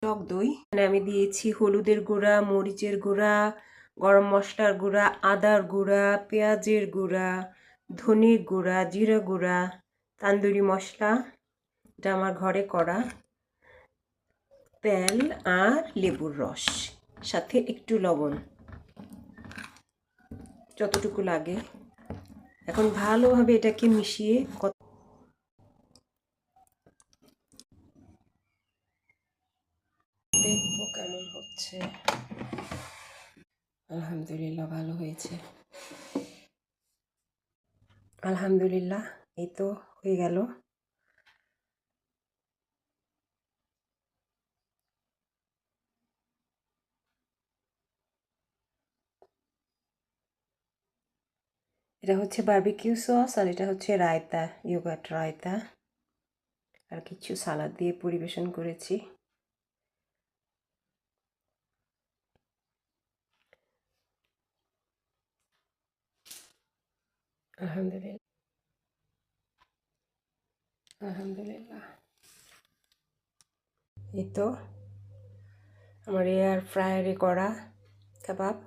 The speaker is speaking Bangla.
টক দই। এখানে আমি দিয়েছি হলুদের গুঁড়া, মরিচের গুঁড়া, গরম মশলার গুঁড়া, আদার গুঁড়া, পেঁয়াজের গুঁড়া, ধনের গুঁড়া, জিরা গুঁড়া, তান্দুরি মশলা, এটা আমার ঘরে করা, তেল আর লেবুর রস, সাথে একটু লবণ, যতটুকু লাগে। এখন ভালোভাবে এটাকে মিশিয়ে দেখবো কেমন হচ্ছে। আলহামদুলিল্লাহ ভালো হয়েছে। আলহামদুলিল্লাহ, এই তো হয়ে গেল। এটা হচ্ছে বারবিকিউ সস আর এটা হচ্ছে রায়তা, ইয়োগার্ট রায়তা, আর কিছু সালাদ দিয়ে পরিবেশন করেছি। আলহামদুলিল্লাহ, আলহামদুলিল্লাহ। এই তো আমার এয়ার ফ্রায়ারে করা কাবাব।